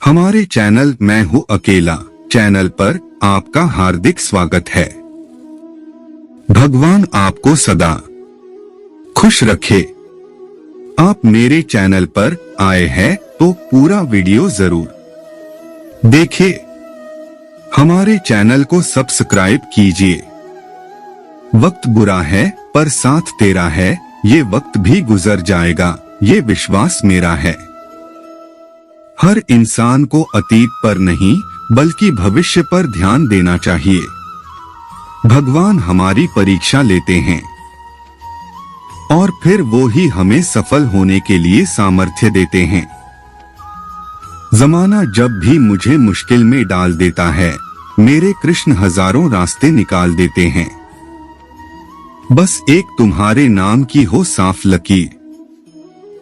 हमारे चैनल मैं हूँ अकेला चैनल पर आपका हार्दिक स्वागत है। भगवान आपको सदा खुश रखे। आप मेरे चैनल पर आए हैं तो पूरा वीडियो जरूर देखिए। हमारे चैनल को सब्सक्राइब कीजिए। वक्त बुरा है पर साथ तेरा है, ये वक्त भी गुजर जाएगा, ये विश्वास मेरा है। हर इंसान को अतीत पर नहीं बल्कि भविष्य पर ध्यान देना चाहिए। भगवान हमारी परीक्षा लेते हैं और फिर वो ही हमें सफल होने के लिए सामर्थ्य देते हैं। जमाना जब भी मुझे मुश्किल में डाल देता है, मेरे कृष्ण हजारों रास्ते निकाल देते हैं। बस एक तुम्हारे नाम की हो साफ लकीर,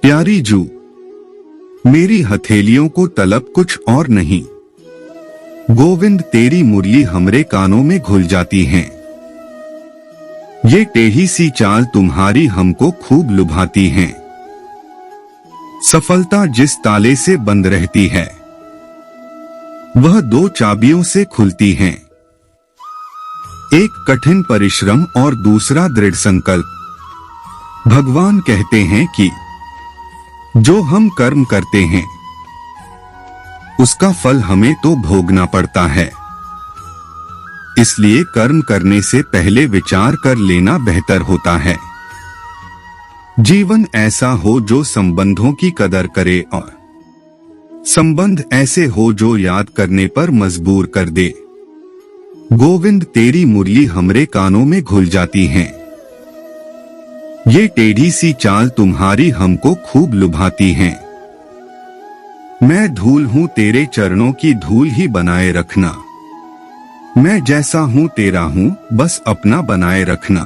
प्यारी जू मेरी हथेलियों को तलब कुछ और नहीं। गोविंद तेरी मुरली हमरे कानों में घुल जाती है। ये टेढ़ी सी चाल तुम्हारी हमको खूब लुभाती है। सफलता जिस ताले से बंद रहती है, वह दो चाबियों से खुलती है। एक कठिन परिश्रम और दूसरा दृढ़ संकल्प। भगवान कहते हैं कि जो हम कर्म करते हैं उसका फल हमें तो भोगना पड़ता है। इसलिए कर्म करने से पहले विचार कर लेना बेहतर होता है। जीवन ऐसा हो जो संबंधों की कदर करे और संबंध ऐसे हो जो याद करने पर मजबूर कर दे। गोविंद तेरी मुरली हमरे कानों में घुल जाती है। ये टेढ़ी सी चाल तुम्हारी हमको खूब लुभाती है। मैं धूल हूँ तेरे चरणों की धूल ही बनाए रखना। मैं जैसा हूँ तेरा हूँ बस अपना बनाए रखना।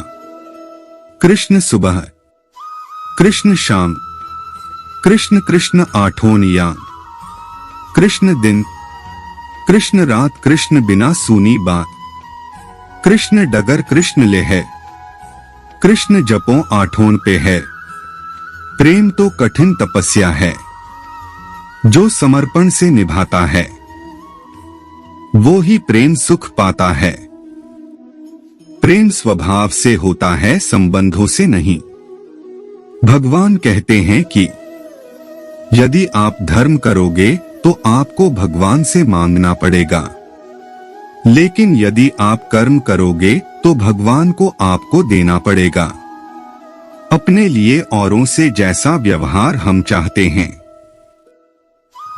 कृष्ण सुबह कृष्ण शाम कृष्ण कृष्ण आठों नियाम। कृष्ण दिन कृष्ण रात कृष्ण बिना सुनी बात। कृष्ण डगर कृष्ण ले है, कृष्ण जपों आठों पे है। प्रेम तो कठिन तपस्या है, जो समर्पण से निभाता है वो ही प्रेम सुख पाता है। प्रेम स्वभाव से होता है, संबंधों से नहीं। भगवान कहते हैं कि यदि आप धर्म करोगे तो आपको भगवान से मांगना पड़ेगा, लेकिन यदि आप कर्म करोगे तो भगवान को आपको देना पड़ेगा। अपने लिए औरों से जैसा व्यवहार हम चाहते हैं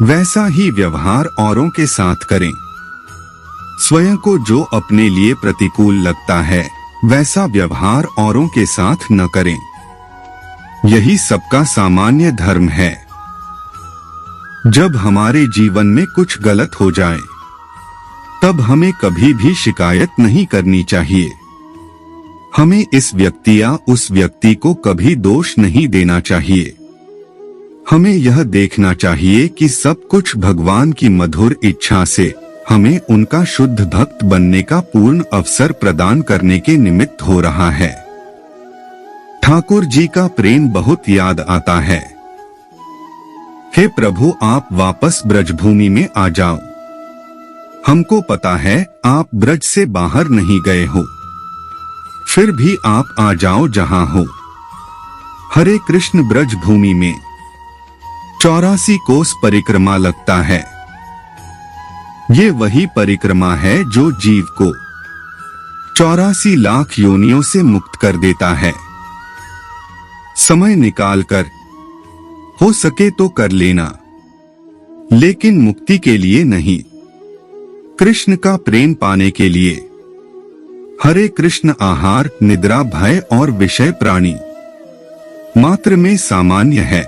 वैसा ही व्यवहार औरों के साथ करें। स्वयं को जो अपने लिए प्रतिकूल लगता है वैसा व्यवहार औरों के साथ न करें। यही सबका सामान्य धर्म है। जब हमारे जीवन में कुछ गलत हो जाए तब हमें कभी भी शिकायत नहीं करनी चाहिए। हमें इस व्यक्ति या उस व्यक्ति को कभी दोष नहीं देना चाहिए। हमें यह देखना चाहिए कि सब कुछ भगवान की मधुर इच्छा से हमें उनका शुद्ध भक्त बनने का पूर्ण अवसर प्रदान करने के निमित्त हो रहा है। ठाकुर जी का प्रेम बहुत याद आता है। हे प्रभु, आप वापस ब्रजभूमि में आ जाओ। हमको पता है आप ब्रज से बाहर नहीं गए हो, फिर भी आप आ जाओ जहां हो। हरे कृष्ण ब्रज भूमि में 84 कोस परिक्रमा लगता है। ये वही परिक्रमा है जो जीव को 84 लाख योनियों से मुक्त कर देता है। समय निकालकर हो सके तो कर लेना, लेकिन मुक्ति के लिए नहीं, कृष्ण का प्रेम पाने के लिए। हरे कृष्ण आहार, निद्रा, भय और विषय प्राणी मात्र में सामान्य है।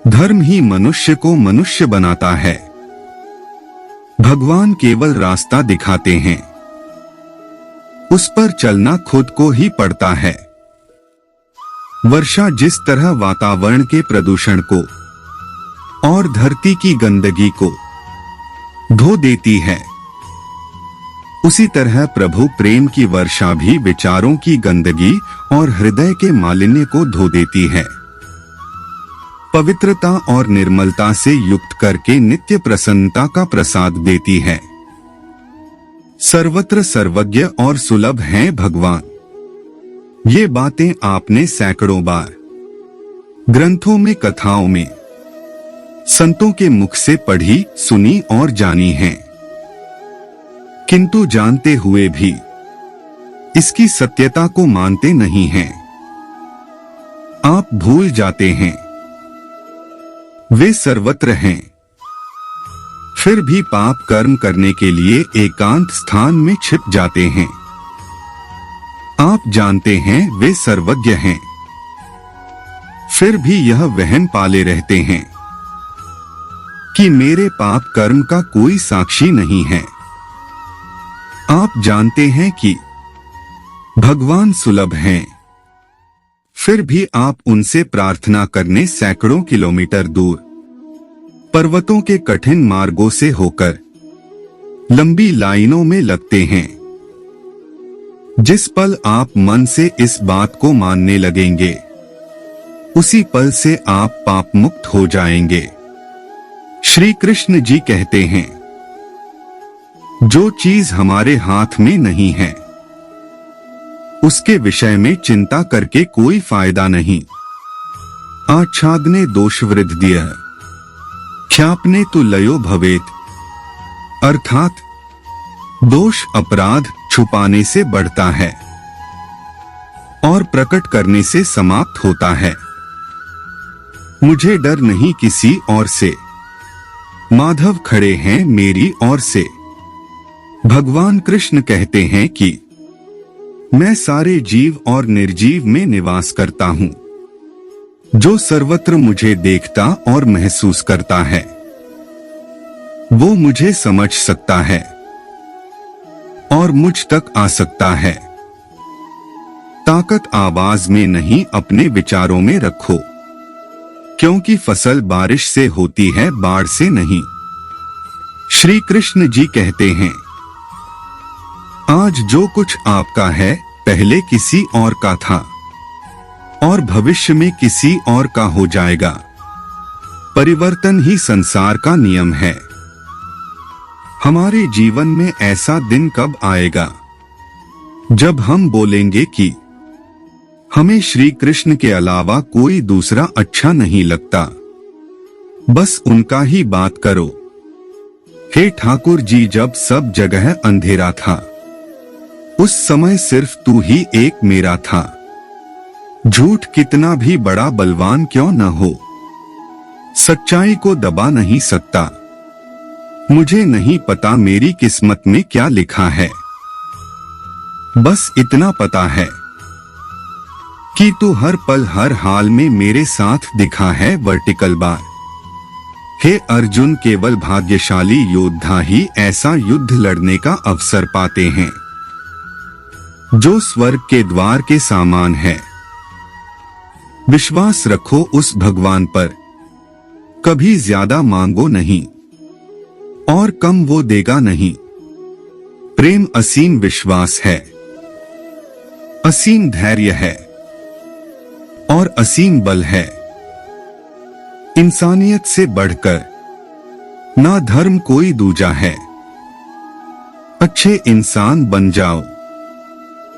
धर्म ही मनुष्य को मनुष्य बनाता है। भगवान केवल रास्ता दिखाते हैं, उस पर चलना खुद को ही पड़ता है। वर्षा जिस तरह वातावरण के प्रदूषण को और धरती की गंदगी को धो देती है, उसी तरह प्रभु प्रेम की वर्षा भी विचारों की गंदगी और हृदय के मालिन्य को धो देती है। पवित्रता और निर्मलता से युक्त करके नित्य प्रसन्नता का प्रसाद देती है। सर्वत्र सर्वज्ञ और सुलभ हैं भगवान। ये बातें आपने सैकड़ों बार ग्रंथों में, कथाओं में, संतों के मुख से पढ़ी, सुनी और जानी हैं, किंतु जानते हुए भी इसकी सत्यता को मानते नहीं हैं। आप भूल जाते हैं वे सर्वत्र हैं, फिर भी पाप कर्म करने के लिए एकांत स्थान में छिप जाते हैं। आप जानते हैं वे सर्वज्ञ हैं, फिर भी यह वहम पाले रहते हैं कि मेरे पाप कर्म का कोई साक्षी नहीं है। आप जानते हैं कि भगवान सुलभ हैं, फिर भी आप उनसे प्रार्थना करने सैकड़ों किलोमीटर दूर पर्वतों के कठिन मार्गों से होकर लंबी लाइनों में लगते हैं। जिस पल आप मन से इस बात को मानने लगेंगे, उसी पल से आप पाप मुक्त हो जाएंगे। श्री कृष्ण जी कहते हैं, जो चीज हमारे हाथ में नहीं है उसके विषय में चिंता करके कोई फायदा नहीं। आच्छादने दोष वृद्धिय ख्यापने तु लयो भवेत, अर्थात दोष अपराध छुपाने से बढ़ता है और प्रकट करने से समाप्त होता है। मुझे डर नहीं किसी और से, माधव खड़े हैं मेरी ओर से। भगवान कृष्ण कहते हैं कि मैं सारे जीव और निर्जीव में निवास करता हूं। जो सर्वत्र मुझे देखता और महसूस करता है वो मुझे समझ सकता है और मुझ तक आ सकता है। ताकत आवाज में नहीं, अपने विचारों में रखो, क्योंकि फसल बारिश से होती है, बाढ़ से नहीं। श्री कृष्ण जी कहते हैं, आज जो कुछ आपका है पहले किसी और का था और भविष्य में किसी और का हो जाएगा। परिवर्तन ही संसार का नियम है। हमारे जीवन में ऐसा दिन कब आएगा जब हम बोलेंगे कि हमें श्री कृष्ण के अलावा कोई दूसरा अच्छा नहीं लगता, बस उनका ही बात करो। हे ठाकुर जी, जब सब जगह अंधेरा था उस समय सिर्फ तू ही एक मेरा था। झूठ कितना भी बड़ा बलवान क्यों न हो, सच्चाई को दबा नहीं सकता। मुझे नहीं पता मेरी किस्मत में क्या लिखा है, बस इतना पता है कि तू हर पल हर हाल में मेरे साथ दिखा है वर्टिकल बार। हे अर्जुन, केवल भाग्यशाली योद्धा ही ऐसा युद्ध लड़ने का अवसर पाते हैं जो स्वर्ग के द्वार के समान है। विश्वास रखो उस भगवान पर, कभी ज्यादा मांगो नहीं और कम वो देगा नहीं। प्रेम असीम विश्वास है, असीम धैर्य है और असीम बल है। इंसानियत से बढ़कर ना धर्म कोई दूजा है। अच्छे इंसान बन जाओ,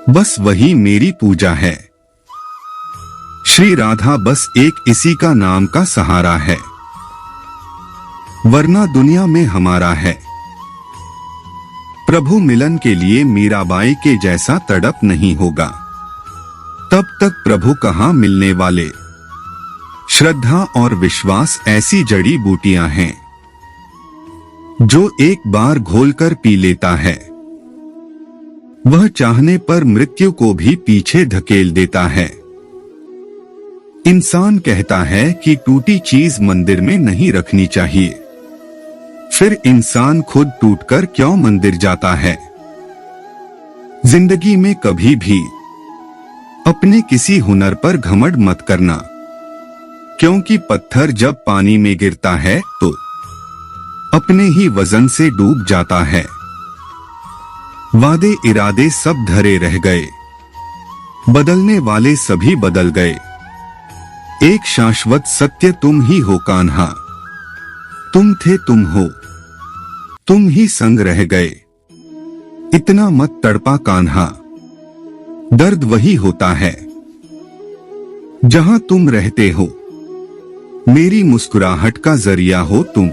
बस वही मेरी पूजा है। श्री राधा बस एक इसी का नाम का सहारा है, वरना दुनिया में हमारा है। प्रभु मिलन के लिए मीराबाई के जैसा तड़प नहीं होगा, तब तक प्रभु कहाँ मिलने वाले। श्रद्धा और विश्वास ऐसी जड़ी बूटियां हैं जो एक बार घोलकर पी लेता है, वह चाहने पर मृत्यु को भी पीछे धकेल देता है। इंसान कहता है कि टूटी चीज मंदिर में नहीं रखनी चाहिए, फिर इंसान खुद टूटकर क्यों मंदिर जाता है। जिंदगी में कभी भी अपने किसी हुनर पर घमंड मत करना, क्योंकि पत्थर जब पानी में गिरता है तो अपने ही वजन से डूब जाता है। वादे इरादे सब धरे रह गए, बदलने वाले सभी बदल गए। एक शाश्वत सत्य तुम ही हो कान्हा, तुम थे तुम हो, तुम ही संग रह गए। इतना मत तड़पा कान्हा, दर्द वही होता है जहां तुम रहते हो। मेरी मुस्कुराहट का जरिया हो तुम,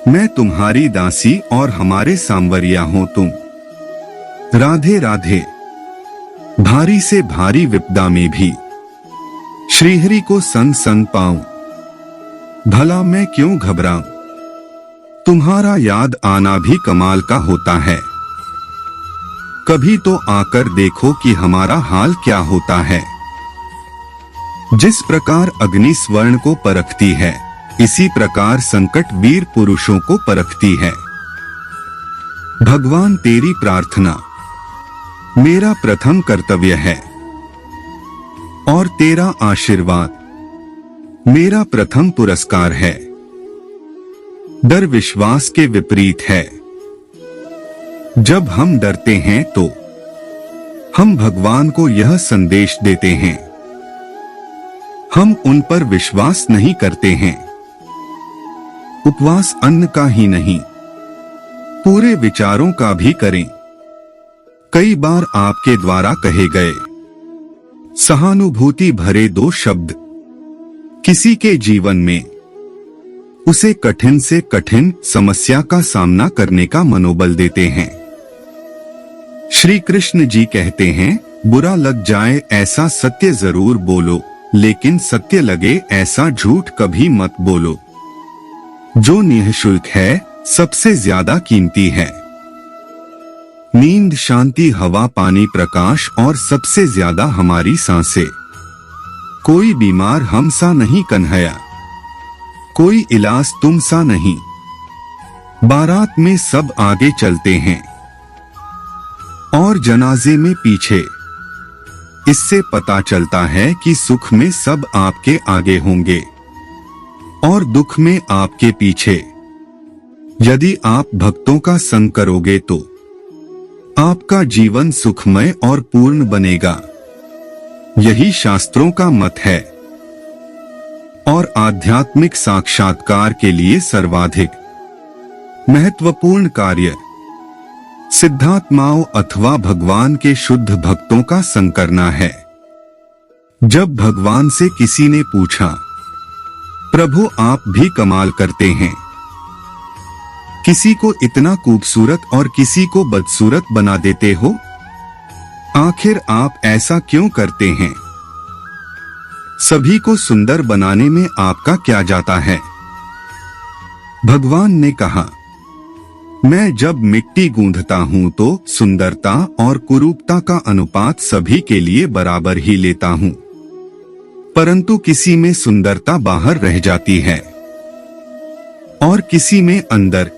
मैं तुम्हारी दासी और हमारे सांवरिया हो तुम। राधे राधे। भारी से भारी विपदा में भी श्रीहरि को संग संग पाऊं, भला मैं क्यों घबराऊं। तुम्हारा याद आना भी कमाल का होता है, कभी तो आकर देखो कि हमारा हाल क्या होता है। जिस प्रकार अग्नि स्वर्ण को परखती है, इसी प्रकार संकट वीर पुरुषों को परखती है। भगवान तेरी प्रार्थना मेरा प्रथम कर्तव्य है और तेरा आशीर्वाद मेरा प्रथम पुरस्कार है। डर विश्वास के विपरीत है। जब हम डरते हैं तो हम भगवान को यह संदेश देते हैं, हम उन पर विश्वास नहीं करते हैं। उपवास अन्न का ही नहीं, पूरे विचारों का भी करें। कई बार आपके द्वारा कहे गए सहानुभूति भरे 2 शब्द किसी के जीवन में उसे कठिन से कठिन समस्या का सामना करने का मनोबल देते हैं। श्री कृष्ण जी कहते हैं, बुरा लग जाए ऐसा सत्य जरूर बोलो, लेकिन सत्य लगे ऐसा झूठ कभी मत बोलो। जो निःशुल्क है सबसे ज्यादा कीमती है। नींद, शांति, हवा, पानी, प्रकाश और सबसे ज्यादा हमारी सांसें। कोई बीमार हम सा नहीं कन्हैया, कोई इलाज तुम सा नहीं। बारात में सब आगे चलते हैं और जनाजे में पीछे। इससे पता चलता है कि सुख में सब आपके आगे होंगे और दुख में आपके पीछे। यदि आप भक्तों का संग करोगे तो आपका जीवन सुखमय और पूर्ण बनेगा। यही शास्त्रों का मत है और आध्यात्मिक साक्षात्कार के लिए सर्वाधिक महत्वपूर्ण कार्य सिद्धात्माओं अथवा भगवान के शुद्ध भक्तों का संग करना है। जब भगवान से किसी ने पूछा, प्रभु आप भी कमाल करते हैं, किसी को इतना खूबसूरत और किसी को बदसूरत बना देते हो, आखिर आप ऐसा क्यों करते हैं? सभी को सुंदर बनाने में आपका क्या जाता है? भगवान ने कहा, मैं जब मिट्टी गूंथता हूं तो सुंदरता और कुरूपता का अनुपात सभी के लिए बराबर ही लेता हूं, परंतु किसी में सुंदरता बाहर रह जाती है और किसी में अंदर।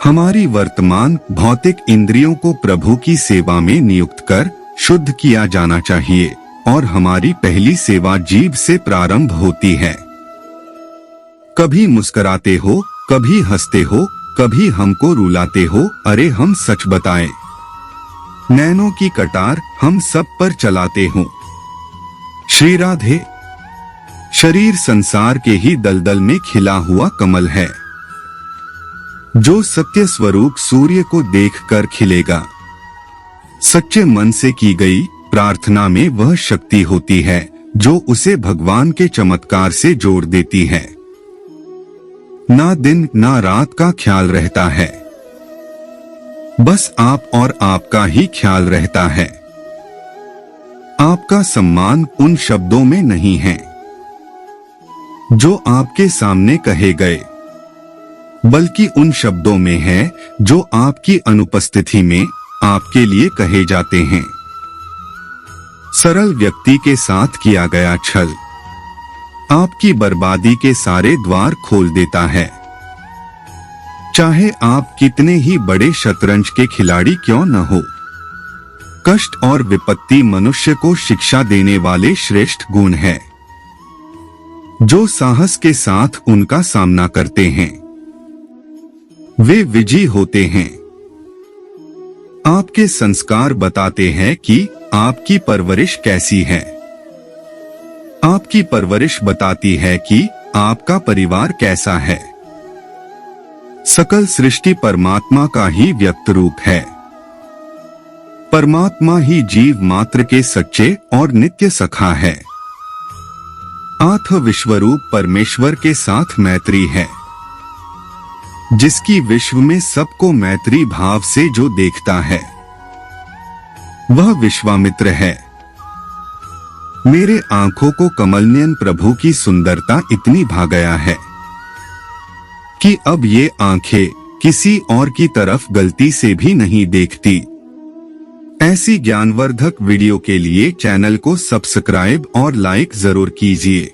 हमारी वर्तमान भौतिक इंद्रियों को प्रभु की सेवा में नियुक्त कर शुद्ध किया जाना चाहिए और हमारी पहली सेवा जीभ से प्रारंभ होती है। कभी मुस्कुराते हो, कभी हंसते हो, कभी हमको रुलाते हो। अरे हम सच बताएं, नैनों की कटार हम सब पर चलाते हो। श्री राधे। शरीर संसार के ही दलदल में खिला हुआ कमल है, जो सत्य स्वरूप सूर्य को देखकर खिलेगा। सच्चे मन से की गई प्रार्थना में वह शक्ति होती है जो उसे भगवान के चमत्कार से जोड़ देती है। ना दिन ना रात का ख्याल रहता है, बस आप और आपका ही ख्याल रहता है। आपका सम्मान उन शब्दों में नहीं है जो आपके सामने कहे गए, बल्कि उन शब्दों में है जो आपकी अनुपस्थिति में आपके लिए कहे जाते हैं। सरल व्यक्ति के साथ किया गया छल आपकी बर्बादी के सारे द्वार खोल देता है। चाहे आप कितने ही बड़े शतरंज के खिलाड़ी क्यों न हो, कष्ट और विपत्ति मनुष्य को शिक्षा देने वाले श्रेष्ठ गुण हैं, जो साहस के साथ उनका सामना करते हैं वे विजयी होते हैं। आपके संस्कार बताते हैं कि आपकी परवरिश कैसी है। आपकी परवरिश बताती है कि आपका परिवार कैसा है। सकल सृष्टि परमात्मा का ही व्यक्त रूप है। परमात्मा ही जीव मात्र के सच्चे और नित्य सखा है। आत्म विश्वरूप परमेश्वर के साथ मैत्री है, जिसकी विश्व में सबको मैत्री भाव से जो देखता है वह विश्वामित्र है। मेरे आंखों को कमलनयन प्रभु की सुंदरता इतनी भा गया है कि अब ये आंखें किसी और की तरफ गलती से भी नहीं देखती। ऐसी ज्ञानवर्धक वीडियो के लिए चैनल को सब्सक्राइब और लाइक जरूर कीजिए।